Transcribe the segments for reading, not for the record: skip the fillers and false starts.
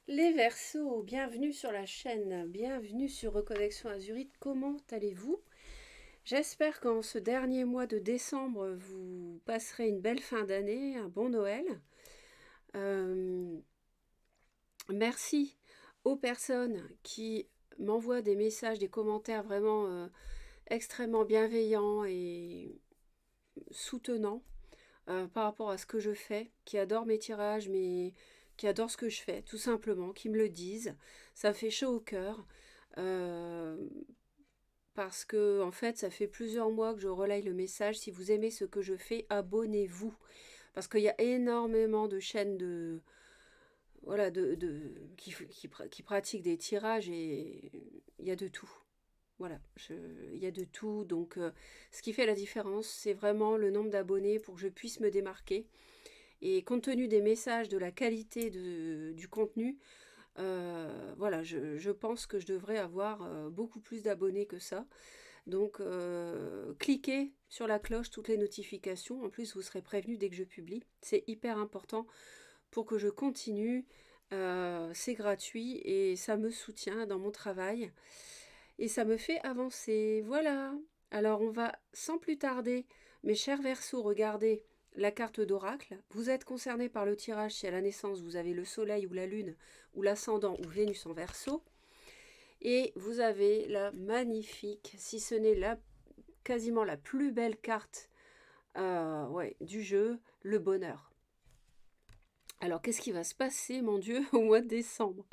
Les Verseaux, bienvenue sur la chaîne, bienvenue sur Reconnexion Azurite. Comment allez-vous? J'espère qu'en ce dernier mois de décembre, vous passerez une belle fin d'année, un bon Noël. Euh, Merci aux personnes qui m'envoient des messages, des commentaires vraiment extrêmement bienveillants et soutenants par rapport à ce que je fais, qui adorent mes tirages, mais qui adorent ce que je fais, tout simplement, qui me le disent. Ça me fait chaud au cœur. euh, Parce que en fait, ça fait plusieurs mois que je relaye le message. Si vous aimez ce que je fais, abonnez-vous. Parce qu'il y a énormément de chaînes voilà, qui pratiquent des tirages et il y a de tout. Voilà, il y a de tout. Donc, ce qui fait la différence, c'est vraiment le nombre d'abonnés pour que je puisse me démarquer. Et compte tenu des messages, de la qualité du contenu, voilà, je pense que je devrais avoir beaucoup plus d'abonnés que ça. Donc, cliquez sur la cloche, toutes les notifications. En plus, vous serez prévenu dès que je publie. C'est hyper important pour que je continue. C'est gratuit et ça me soutient dans mon travail. Et ça me fait avancer. Voilà. Alors, on va sans plus tarder, mes chers Verseaux, regarder la carte d'oracle. Vous êtes concerné par le tirage si à la naissance vous avez le soleil ou la lune ou l'ascendant ou Vénus en Verseau. Et vous avez la magnifique, si ce n'est la quasiment la plus belle carte ouais, du jeu, le bonheur. Alors, qu'est-ce qui va se passer, mon Dieu, au mois de décembre?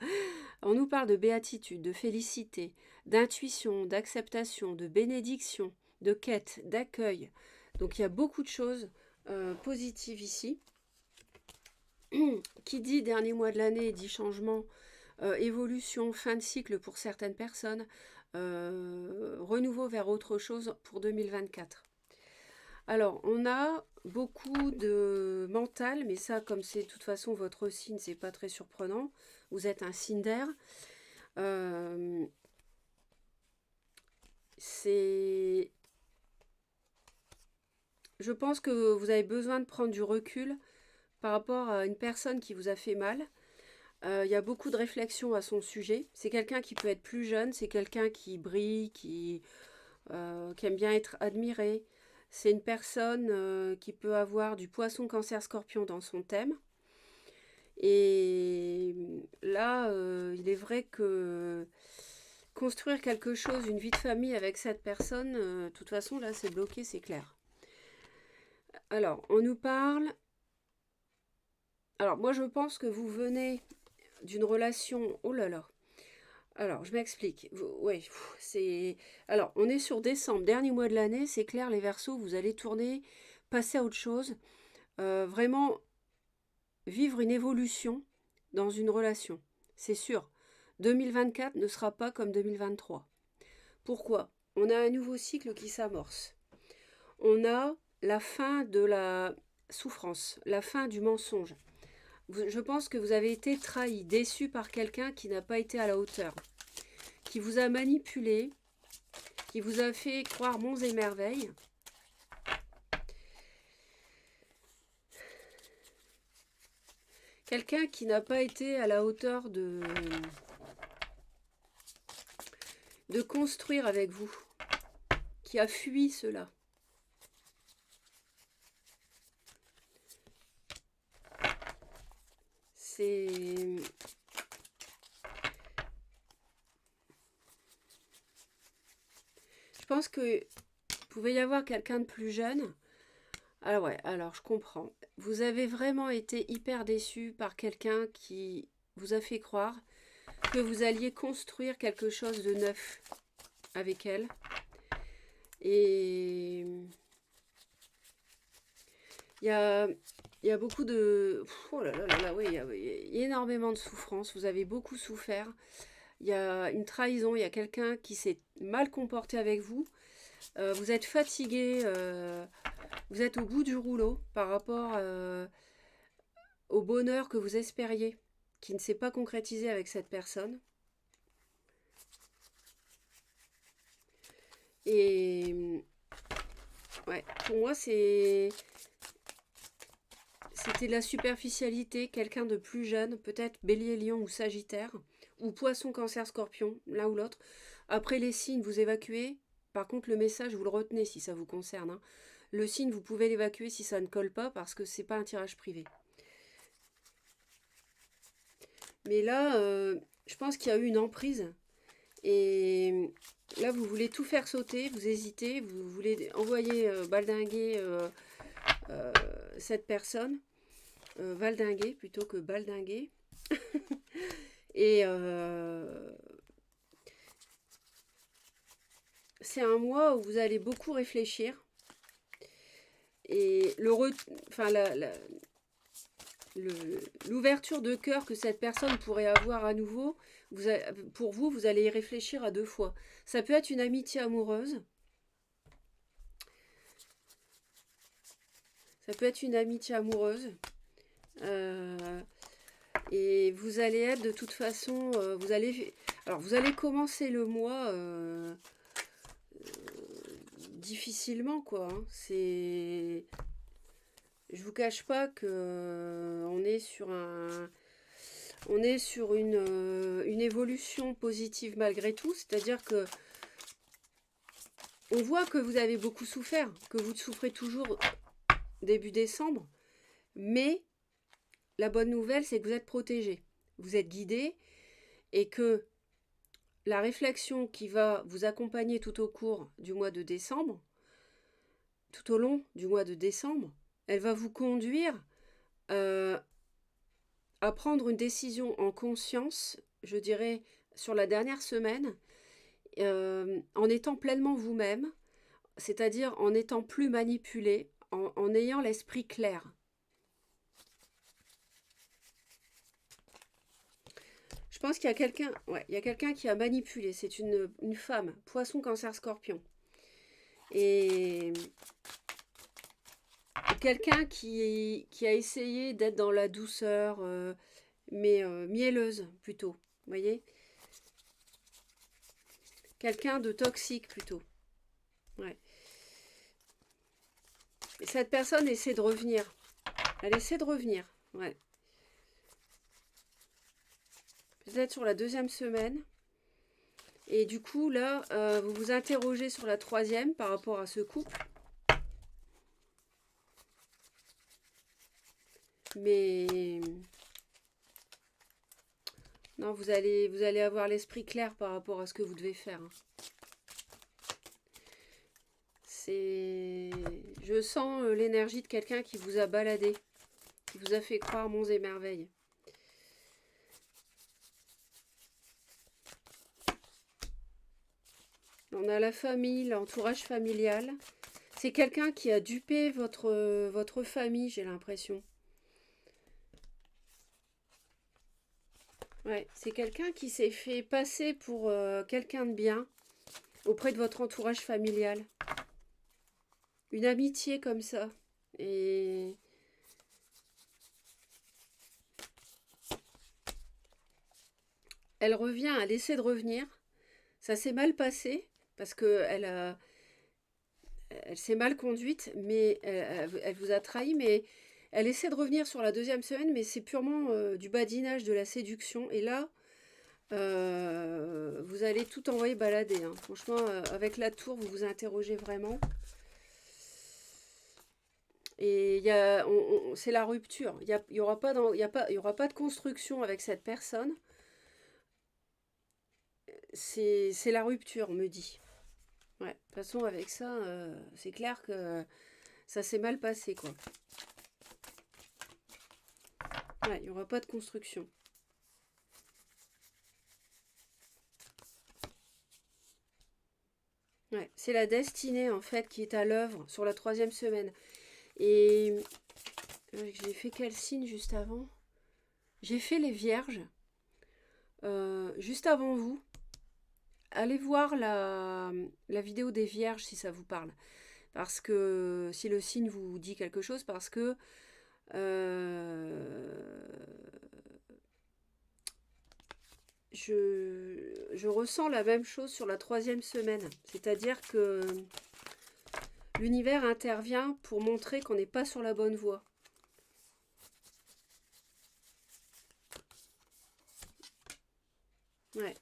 On nous parle de béatitude, de félicité, d'intuition, d'acceptation, de bénédiction, de quête, d'accueil. Donc, il y a beaucoup de choses positives ici. Qui dit dernier mois de l'année dit changement, évolution, fin de cycle pour certaines personnes, renouveau vers autre chose pour 2024. Alors, on a beaucoup de mental, mais ça, comme c'est de toute façon votre signe, c'est pas très surprenant. Vous êtes un signe d'air. Euh, c'est. Je pense que vous avez besoin de prendre du recul par rapport à une personne qui vous a fait mal. Il y a beaucoup de réflexions à son sujet. C'est quelqu'un qui peut être plus jeune, c'est quelqu'un qui brille, qui aime bien être admiré. C'est une personne qui peut avoir du poisson, cancer, scorpion dans son thème. Et là, il est vrai que construire quelque chose, une vie de famille avec cette personne, de toute façon, là, c'est bloqué, c'est clair. Alors, on nous parle. Alors, moi, je pense que vous venez d'une relation. Oh là là. Alors, je m'explique. Ouais, c'est. Alors, on est sur décembre, dernier mois de l'année, c'est clair, les Verseaux, vous allez tourner, passer à autre chose, vraiment vivre une évolution dans une relation. C'est sûr. 2024 ne sera pas comme 2023. Pourquoi? On a un nouveau cycle qui s'amorce. On a la fin de la souffrance, la fin du mensonge. Je pense que vous avez été trahi, déçu par quelqu'un qui n'a pas été à la hauteur, qui vous a manipulé, qui vous a fait croire monts et merveilles. Quelqu'un qui n'a pas été à la hauteur de construire avec vous, qui a fui cela. C'est. Je pense que pouvait y avoir quelqu'un de plus jeune. Ah ouais, alors je comprends. Vous avez vraiment été hyper déçu par quelqu'un qui vous a fait croire que vous alliez construire quelque chose de neuf avec elle. Et il y a, il y a beaucoup de. Oh là là là là, oui, il y a énormément de souffrance. Vous avez beaucoup souffert. Il y a une trahison, il y a quelqu'un qui s'est mal comporté avec vous. Vous êtes fatigué, vous êtes au bout du rouleau par rapport au bonheur que vous espériez, qui ne s'est pas concrétisé avec cette personne. Et ouais, pour moi, c'était de la superficialité, quelqu'un de plus jeune, peut-être Bélier, Lion ou Sagittaire, ou Poisson, Cancer, Scorpion, l'un ou l'autre. Après les signes, vous évacuez. Par contre, le message, vous le retenez si ça vous concerne, hein. Le signe, vous pouvez l'évacuer si ça ne colle pas, parce que c'est pas un tirage privé. Mais là, je pense qu'il y a eu une emprise. Et là, vous voulez tout faire sauter, vous hésitez, vous voulez envoyer baldinguer euh, cette personne. Valdinguer plutôt que baldinguer. Et c'est un mois où vous allez beaucoup réfléchir. Et l'ouverture de cœur que cette personne pourrait avoir à nouveau, pour vous, vous allez y réfléchir à 2 fois. Ça peut être une amitié amoureuse. Ça peut être une amitié amoureuse. Et vous allez être de toute façon, vous allez commencer le mois difficilement, quoi, hein. Je vous cache pas que on est sur une évolution positive malgré tout, c'est-à-dire que on voit que vous avez beaucoup souffert, que vous souffrez toujours début décembre, mais la bonne nouvelle, c'est que vous êtes protégé, vous êtes guidé, et que la réflexion qui va vous accompagner tout au cours du mois de décembre, tout au long du mois de décembre, elle va vous conduire à prendre une décision en conscience, je dirais, sur la dernière semaine, en étant pleinement vous-même, c'est-à-dire en n'étant plus manipulé, en ayant l'esprit clair. Je pense qu'il y a quelqu'un, ouais, il y a quelqu'un qui a manipulé. C'est une femme, Poisson, Cancer, Scorpion. Et quelqu'un qui a essayé d'être dans la douceur, mais mielleuse plutôt. Vous voyez? Quelqu'un de toxique plutôt. Ouais. Et cette personne essaie de revenir. Elle essaie de revenir. Ouais. Peut-être sur la 2e semaine. Et du coup, là, vous vous interrogez sur la 3e par rapport à ce couple. Mais non, vous allez avoir l'esprit clair par rapport à ce que vous devez faire, hein. Je sens l'énergie de quelqu'un qui vous a baladé, qui vous a fait croire monts et merveilles. On a la famille, l'entourage familial. C'est quelqu'un qui a dupé votre famille, j'ai l'impression. Ouais, c'est quelqu'un qui s'est fait passer pour quelqu'un de bien auprès de votre entourage familial. Une amitié comme ça. Et elle revient, elle essaie de revenir. Ça s'est mal passé parce qu'elle s'est mal conduite, mais elle vous a trahi, mais elle essaie de revenir sur la 2e semaine, mais c'est purement du badinage, de la séduction. Et là, vous allez tout envoyer balader, hein. Franchement, avec la tour, vous vous interrogez vraiment. Et c'est la rupture. Il y aura pas de construction avec cette personne. C'est la rupture, on me dit. Ouais, de toute façon, avec ça, c'est clair que ça s'est mal passé, quoi. Ouais, il n'y aura pas de construction. Ouais, c'est la destinée, en fait, qui est à l'œuvre sur la 3e semaine. Et j'ai fait quel signe juste avant? J'ai fait les Vierges. Juste avant vous. Allez voir la vidéo des Vierges si ça vous parle. Parce que si le signe vous dit quelque chose, parce que je ressens la même chose sur la 3e semaine. C'est-à-dire que l'univers intervient pour montrer qu'on n'est pas sur la bonne voie. Ouais.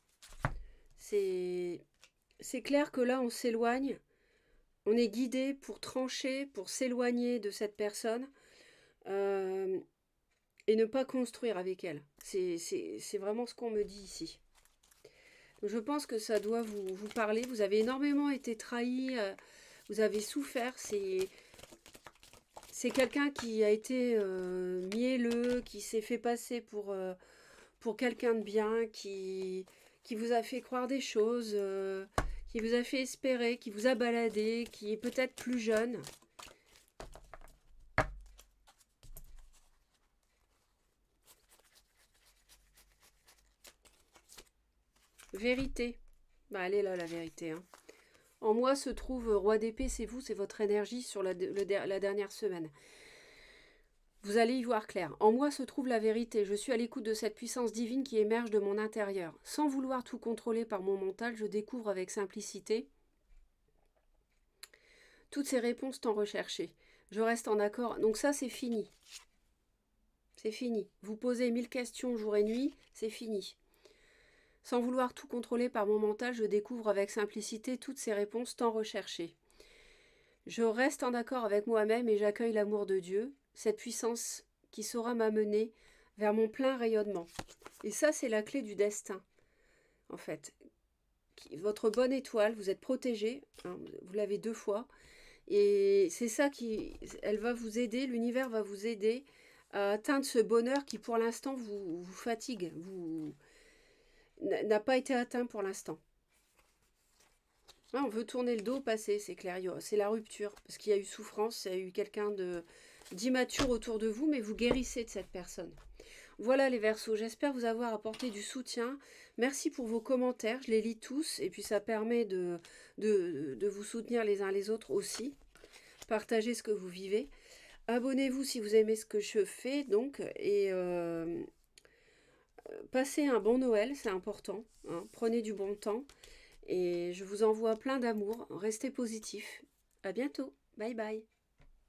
C'est clair que là, on s'éloigne. On est guidé pour trancher, pour s'éloigner de cette personne euh, et ne pas construire avec elle. C'est vraiment ce qu'on me dit ici. Je pense que ça doit vous parler. Vous avez énormément été trahi, vous avez souffert. C'est quelqu'un qui a été mielleux, qui s'est fait passer pour quelqu'un de bien, qui vous a fait croire des choses, qui vous a fait espérer, qui vous a baladé, qui est peut-être plus jeune. Vérité. Bah, elle est là, la vérité. Hein. En moi se trouve roi d'épée, c'est vous, c'est votre énergie sur la dernière semaine. Vous allez y voir clair. En moi se trouve la vérité. Je suis à l'écoute de cette puissance divine qui émerge de mon intérieur. Sans vouloir tout contrôler par mon mental, je découvre avec simplicité toutes ces réponses tant recherchées. Je reste en accord. Donc ça, c'est fini. C'est fini. Vous posez 1000 questions jour et nuit, c'est fini. Sans vouloir tout contrôler par mon mental, je découvre avec simplicité toutes ces réponses tant recherchées. Je reste en accord avec moi-même et j'accueille l'amour de Dieu, cette puissance qui saura m'amener vers mon plein rayonnement. Et ça, c'est la clé du destin, en fait. Votre bonne étoile, vous êtes protégé, hein, vous l'avez 2 fois, et c'est ça elle va vous aider, l'univers va vous aider à atteindre ce bonheur qui, pour l'instant, vous fatigue, n'a pas été atteint pour l'instant. On veut tourner le dos au passé, c'est clair. C'est la rupture. Parce qu'il y a eu souffrance, il y a eu quelqu'un d'immature autour de vous, mais vous guérissez de cette personne. Voilà les Verseaux, j'espère vous avoir apporté du soutien. Merci pour vos commentaires, je les lis tous. Et puis ça permet de vous soutenir les uns les autres aussi. Partagez ce que vous vivez. Abonnez-vous si vous aimez ce que je fais, donc. Et passez un bon Noël, c'est important. Hein. Prenez du bon temps. Et je vous envoie plein d'amour. Restez positifs. À bientôt. Bye bye.